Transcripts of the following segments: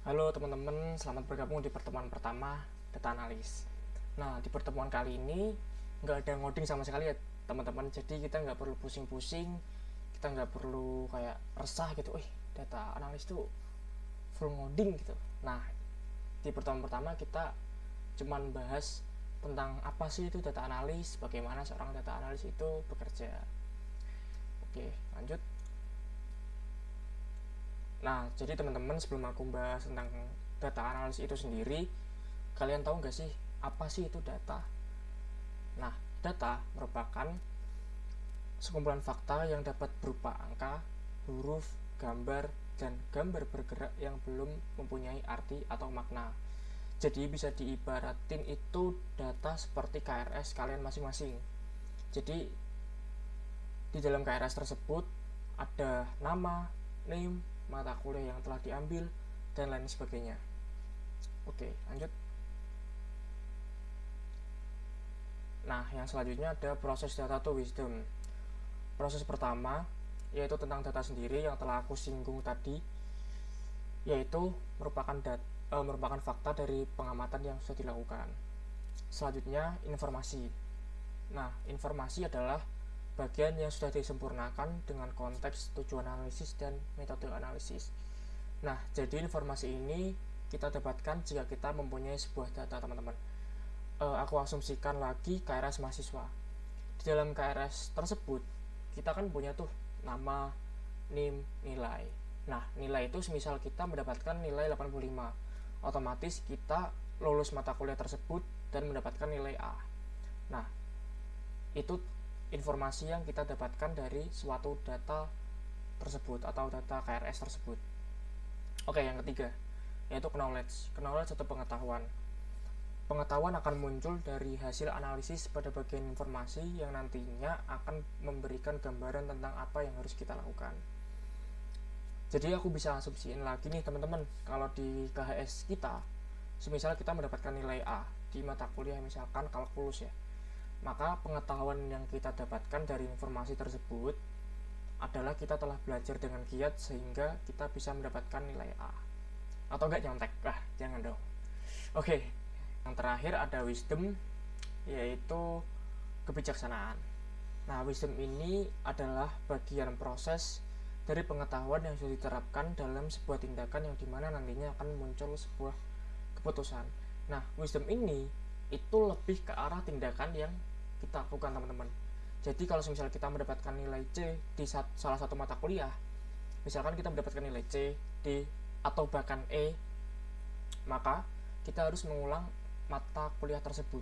Halo teman-teman, selamat bergabung di pertemuan pertama Data Analis. Nah, di pertemuan kali ini nggak ada ngoding sama sekali ya teman-teman. Jadi kita nggak perlu pusing-pusing, kita nggak perlu kayak resah gitu. Data analis tuh full ngoding gitu. Nah, di pertemuan pertama kita cuman bahas tentang apa sih itu data analis, bagaimana seorang data analis itu bekerja. Oke, lanjut. Nah, jadi teman-teman, sebelum aku bahas tentang data analis itu sendiri, kalian tahu nggak sih apa sih itu data? Nah, data merupakan sekumpulan fakta yang dapat berupa angka, huruf, gambar, dan gambar bergerak yang belum mempunyai arti atau makna. Jadi bisa diibaratin itu data seperti KRS kalian masing-masing. Jadi di dalam KRS tersebut ada nama, name, mata kuliah yang telah diambil, dan lain sebagainya. Oke, lanjut. Nah, yang selanjutnya ada proses data to wisdom. Proses pertama yaitu tentang data sendiri yang telah aku singgung tadi, yaitu merupakan fakta dari pengamatan yang sudah dilakukan. Selanjutnya, informasi. Nah, informasi adalah bagian yang sudah disempurnakan dengan konteks, tujuan analisis, dan metode analisis. Nah, jadi informasi ini kita dapatkan jika kita mempunyai sebuah data, teman-teman. Aku asumsikan lagi KRS mahasiswa. Di dalam KRS tersebut, kita kan punya tuh nama, name, nilai. Nah, nilai itu semisal kita mendapatkan nilai 85, otomatis kita lulus mata kuliah tersebut dan mendapatkan nilai A. Nah, itu informasi yang kita dapatkan dari suatu data tersebut atau data KRS tersebut. Oke, yang ketiga yaitu knowledge. Knowledge atau pengetahuan. Pengetahuan akan muncul dari hasil analisis pada bagian informasi yang nantinya akan memberikan gambaran tentang apa yang harus kita lakukan. Jadi aku bisa asumsiin lagi nih teman-teman, kalau di KHS kita, semisal kita mendapatkan nilai A di mata kuliah misalkan kalkulus ya, maka pengetahuan yang kita dapatkan dari informasi tersebut adalah kita telah belajar dengan giat sehingga kita bisa mendapatkan nilai A. Atau enggak nyontek? Jangan dong. Oke, yang terakhir ada wisdom, yaitu kebijaksanaan. Nah, wisdom ini adalah bagian proses dari pengetahuan yang sudah diterapkan dalam sebuah tindakan yang dimana nantinya akan muncul sebuah keputusan. Nah, wisdom ini itu lebih ke arah tindakan yang kita lakukan, teman-teman. Jadi kalau misalnya kita mendapatkan nilai C di salah satu mata kuliah, misalkan kita mendapatkan nilai C, D, atau bahkan E, maka kita harus mengulang mata kuliah tersebut.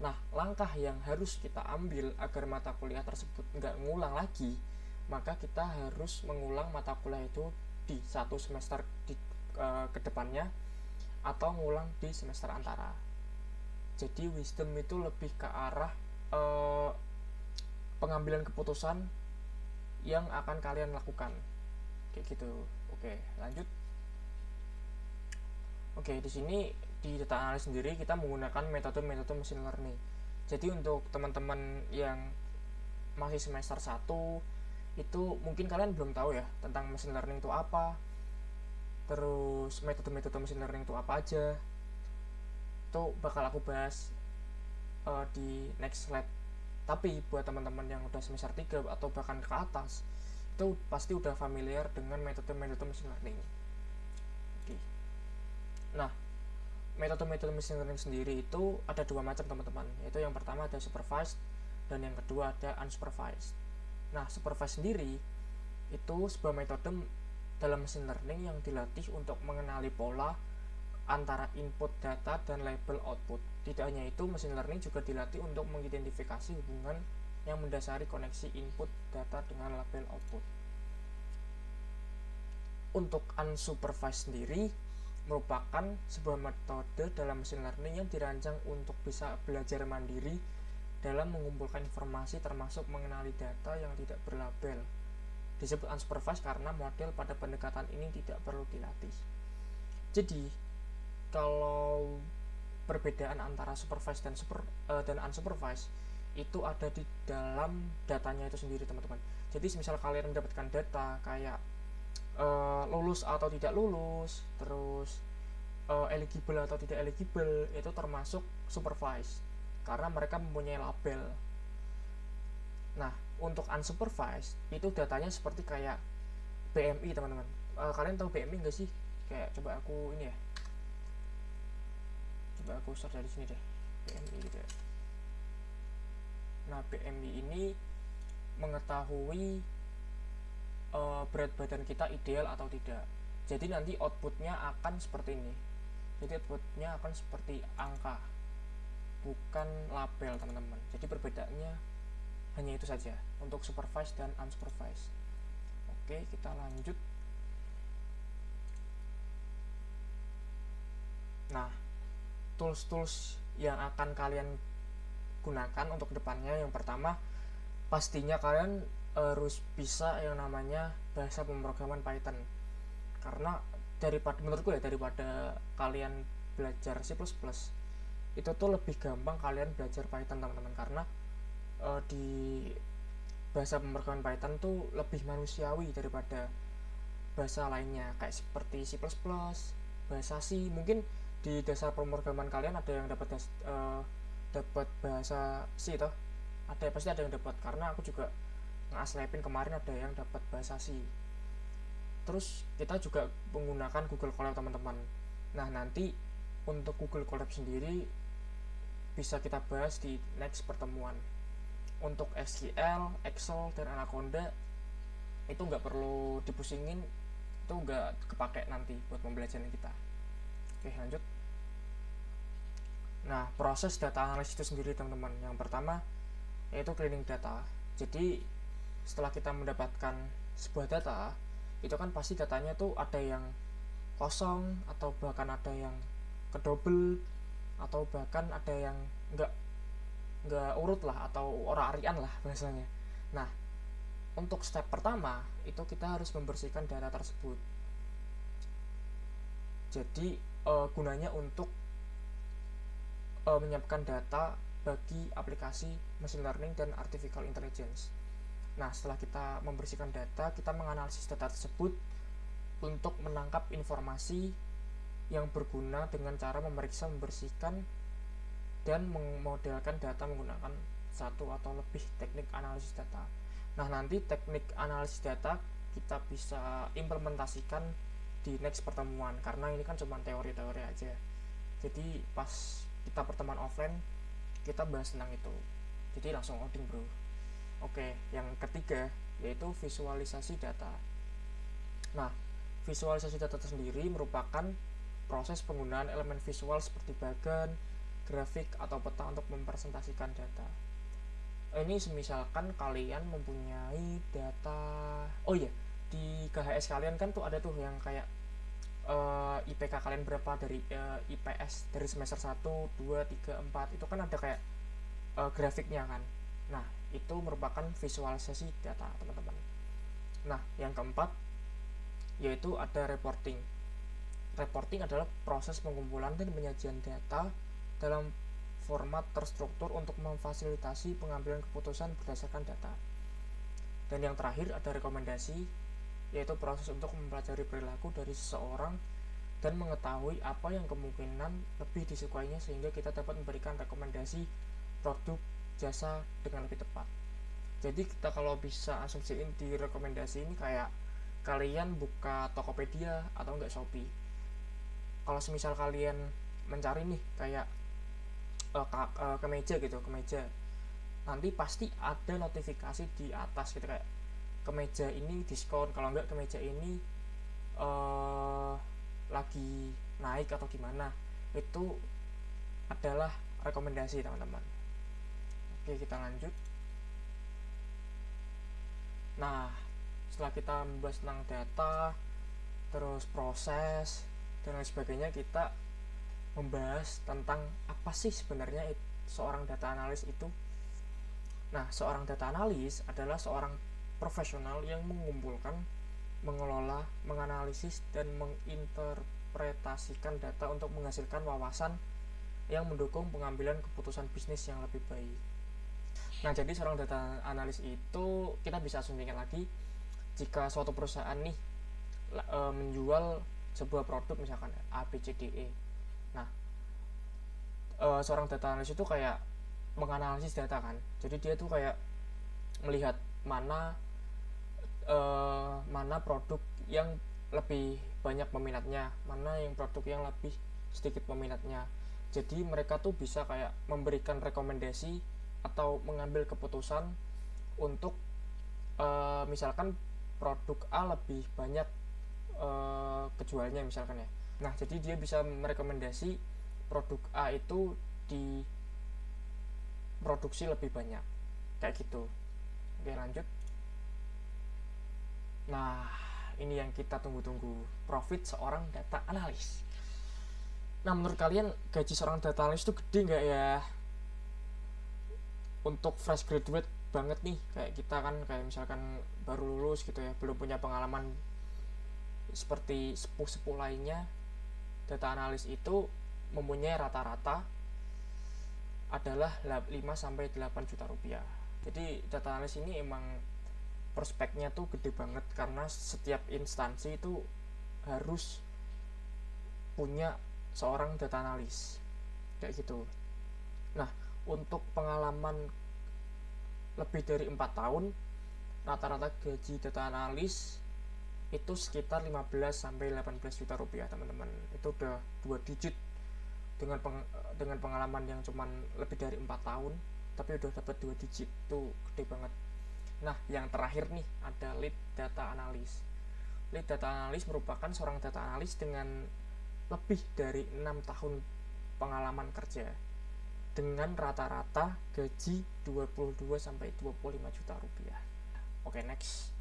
Nah, langkah yang harus kita ambil agar mata kuliah tersebut nggak ngulang lagi, maka kita harus mengulang mata kuliah itu di satu semester ke depannya atau ngulang di semester antara. Jadi wisdom itu lebih ke arah pengambilan keputusan yang akan kalian lakukan, kayak gitu. Oke, lanjut. Oke, di sini di data analis sendiri kita menggunakan metode-metode machine learning. Jadi untuk teman-teman yang masih semester 1 itu mungkin kalian belum tahu ya tentang machine learning itu apa, terus metode-metode machine learning itu apa aja. Itu bakal aku bahas di next slide. Tapi buat teman-teman yang udah semester 3 atau bahkan ke atas, itu pasti udah familiar dengan metode-metode machine learning. Oke. Nah, metode-metode machine learning sendiri itu ada dua macam, teman-teman. Yaitu yang pertama ada supervised dan yang kedua ada unsupervised. Nah, supervised sendiri itu sebuah metode dalam machine learning yang dilatih untuk mengenali pola antara input data dan label output. Tidak hanya itu, machine learning juga dilatih untuk mengidentifikasi hubungan yang mendasari koneksi input data dengan label output. Untuk unsupervised sendiri merupakan sebuah metode dalam machine learning yang dirancang untuk bisa belajar mandiri dalam mengumpulkan informasi termasuk mengenali data yang tidak berlabel. Disebut unsupervised karena model pada pendekatan ini tidak perlu dilatih. Jadi, kalau perbedaan antara supervised dan unsupervised itu ada di dalam datanya itu sendiri, teman-teman. Jadi, misal kalian mendapatkan data kayak lulus atau tidak lulus, terus eligible atau tidak eligible itu termasuk supervised karena mereka mempunyai label. Nah, untuk unsupervised itu datanya seperti kayak BMI teman-teman. Kalian tahu BMI nggak sih? Kayak coba aku ini ya, coba aku search dari sini deh, BMI gitu ya. Nah, BMI ini mengetahui berat badan kita ideal atau tidak. Jadi nanti outputnya akan seperti ini. Jadi outputnya akan seperti angka, bukan label teman-teman. Jadi perbedaannya hanya itu saja untuk supervised dan unsupervised. Oke, kita lanjut. Nah, tools-tools yang akan kalian gunakan untuk kedepannya, yang pertama pastinya kalian harus bisa yang namanya bahasa pemrograman Python, karena menurutku ya, daripada kalian belajar C++ itu tuh lebih gampang kalian belajar Python teman-teman, karena di bahasa pemrograman Python tuh lebih manusiawi daripada bahasa lainnya kayak seperti C++, bahasa C. Mungkin di dasar pemrograman kalian ada yang dapat bahasa C toh, pasti ada yang dapat, karena aku juga ngaslepin kemarin ada yang dapat bahasa C. Terus kita juga menggunakan Google Colab teman-teman. Nah, nanti untuk Google Colab sendiri bisa kita bahas di next pertemuan. Untuk SQL, Excel, dan Anaconda itu nggak perlu dipusingin, itu nggak kepake nanti buat pembelajaran kita. Oke, lanjut. Nah, proses data analis itu sendiri teman-teman, yang pertama yaitu cleaning data. Jadi setelah kita mendapatkan sebuah data, itu kan pasti datanya tuh ada yang kosong, atau bahkan ada yang kedouble, atau bahkan ada yang nggak urut lah, atau ora-arian lah bahasanya. Nah, untuk step pertama itu kita harus membersihkan data tersebut. Jadi gunanya untuk menyiapkan data bagi aplikasi machine learning dan artificial intelligence. Nah, setelah kita membersihkan data, kita menganalisis data tersebut untuk menangkap informasi yang berguna dengan cara memeriksa, membersihkan, dan memodelkan data menggunakan satu atau lebih teknik analisis data. Nah, nanti teknik analisis data kita bisa implementasikan di next pertemuan, karena ini kan cuma teori-teori aja. Jadi pas kita pertemuan offline kita bahas tentang itu. Jadi langsung coding, bro. Oke, yang ketiga yaitu visualisasi data. Nah, visualisasi data sendiri merupakan proses penggunaan elemen visual seperti bagan, grafik, atau peta untuk mempresentasikan data. Ini semisalkan kalian mempunyai data, oh iya, di KHS kalian kan tuh ada tuh yang kayak IPK kalian berapa dari IPS dari semester 1, 2, 3, 4, itu kan ada kayak grafiknya kan. Nah, itu merupakan visualisasi data teman-teman. Nah, yang keempat yaitu ada reporting. Reporting adalah proses pengumpulan dan penyajian data dalam format terstruktur untuk memfasilitasi pengambilan keputusan berdasarkan data. Dan yang terakhir ada rekomendasi, yaitu proses untuk mempelajari perilaku dari seseorang dan mengetahui apa yang kemungkinan lebih disukainya sehingga kita dapat memberikan rekomendasi produk jasa dengan lebih tepat. Jadi kita kalau bisa asumsiin di rekomendasi ini kayak kalian buka Tokopedia atau enggak Shopee. Kalau semisal kalian mencari nih kayak kemeja gitu, kemeja, nanti pasti ada notifikasi di atas gitu kayak kemeja ini diskon, kalau enggak kemeja ini lagi naik atau gimana. Itu adalah rekomendasi teman-teman. Oke, kita lanjut. Nah, setelah kita membahas tentang data, terus proses dan lain sebagainya, kita membahas tentang apa sih sebenarnya seorang data analis itu. Nah, seorang data analis adalah seorang profesional yang mengumpulkan, mengelola, menganalisis, dan menginterpretasikan data untuk menghasilkan wawasan yang mendukung pengambilan keputusan bisnis yang lebih baik. Nah, jadi seorang data analis itu kita bisa asumsikan lagi, jika suatu perusahaan nih menjual sebuah produk misalkan A B C D E. Nah, seorang data analis itu kayak menganalisis data kan. Jadi dia tuh kayak melihat mana mana produk yang lebih banyak peminatnya, mana yang produk yang lebih sedikit peminatnya. Jadi mereka tuh bisa kayak memberikan rekomendasi atau mengambil keputusan untuk misalkan produk A lebih banyak kejualnya misalkan ya. Nah, jadi dia bisa merekomendasi produk A itu diproduksi lebih banyak kayak gitu. Oke, lanjut. Nah, ini yang kita tunggu-tunggu, profit seorang data analis. Nah, menurut kalian gaji seorang data analis itu gede nggak ya? Untuk fresh graduate banget nih, kayak kita kan, kayak misalkan baru lulus gitu ya, belum punya pengalaman seperti sepuh-sepuh lainnya. Data analis itu mempunyai rata-rata adalah 5-8 juta rupiah. Jadi data analis ini emang prospeknya tuh gede banget, karena setiap instansi itu harus punya seorang data analis kayak gitu. Nah, untuk pengalaman lebih dari 4 tahun, rata-rata gaji data analis itu sekitar 15-18 juta rupiah, teman-teman. Itu udah 2 digit dengan pengalaman yang cuman lebih dari 4 tahun, tapi udah dapat 2 digit, tuh gede banget. Nah, yang terakhir nih ada lead data analis. Lead data analis merupakan seorang data analis dengan lebih dari 6 tahun pengalaman kerja dengan rata-rata gaji 22-25 juta rupiah. Oke, next.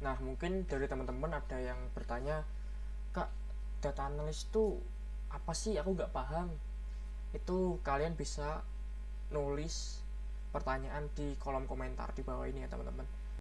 Nah, mungkin dari teman-teman ada yang bertanya, Kak, data analis itu apa sih? Aku nggak paham. Itu kalian bisa nulis pertanyaan di kolom komentar di bawah ini ya, teman-teman.